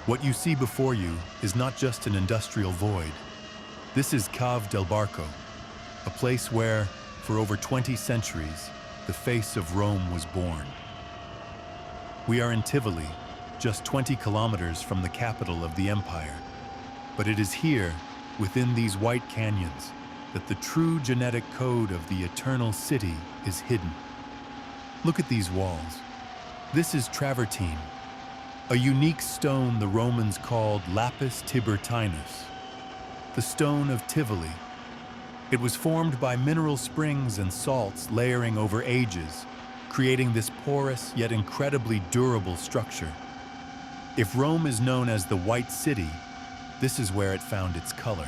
What you see before you is not just an industrial void. This is Cave del Barco, a place where, for over 20 centuries, the face of Rome was born. We are in Tivoli, just 20 kilometers from the capital of the empire. But it is here, within these white canyons, that the true genetic code of the eternal city is hidden. Look at these walls. This is Travertine, a unique stone the Romans called lapis tiburtinus, the stone of Tivoli. It was formed by mineral springs and salts layering over ages, creating this porous yet incredibly durable structure. If Rome is known as the White City, this is where it found its color.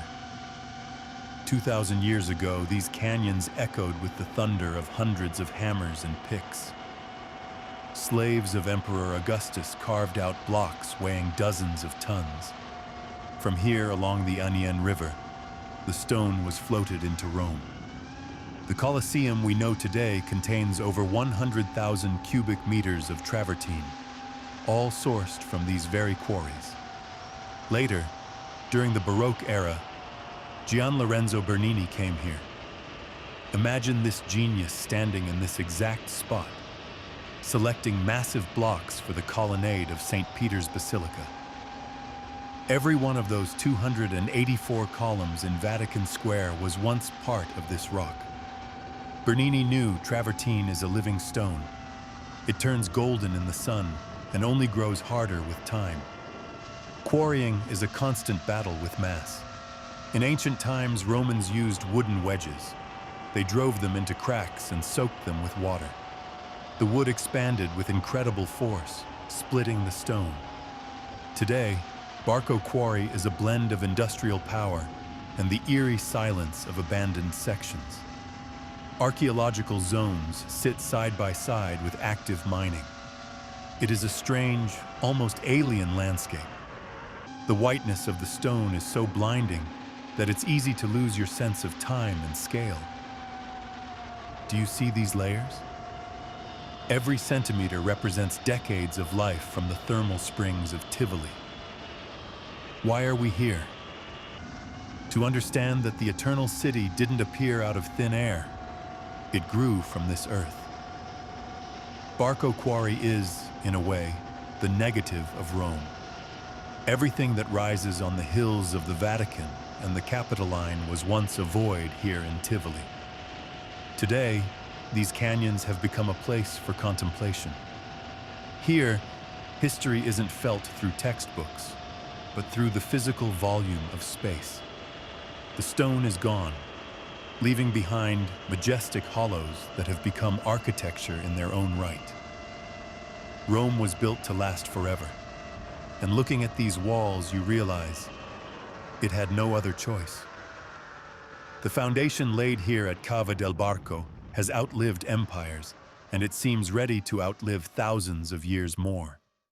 2,000 years ago, these canyons echoed with the thunder of hundreds of hammers and picks. Slaves of Emperor Augustus carved out blocks weighing dozens of tons. From here along the Aniene River, the stone was floated into Rome. The Colosseum we know today contains over 100,000 cubic meters of travertine, all sourced from these very quarries. Later, during the Baroque era, Gian Lorenzo Bernini came here. Imagine this genius standing in this exact spot, selecting massive blocks for the colonnade of St. Peter's Basilica. Every one of those 284 columns in Vatican Square was once part of this rock. Bernini knew travertine is a living stone. It turns golden in the sun and only grows harder with time. Quarrying is a constant battle with mass. In ancient times, Romans used wooden wedges. They drove them into cracks and soaked them with water. The wood expanded with incredible force, splitting the stone. Today, Barco Quarry is a blend of industrial power and the eerie silence of abandoned sections. Archaeological zones sit side by side with active mining. It is a strange, almost alien landscape. The whiteness of the stone is so blinding that it's easy to lose your sense of time and scale. Do you see these layers? Every centimeter represents decades of life from the thermal springs of Tivoli. Why are we here? To understand that the eternal city didn't appear out of thin air. It grew from this earth. Barco Quarry is, in a way, the negative of Rome. Everything that rises on the hills of the Vatican and the Capitoline was once a void here in Tivoli. Today, these canyons have become a place for contemplation. Here, history isn't felt through textbooks, but through the physical volume of space. The stone is gone, leaving behind majestic hollows that have become architecture in their own right. Rome was built to last forever, and looking at these walls, you realize it had no other choice. The foundation laid here at Cave del Barco has outlived empires, and it seems ready to outlive thousands of years more.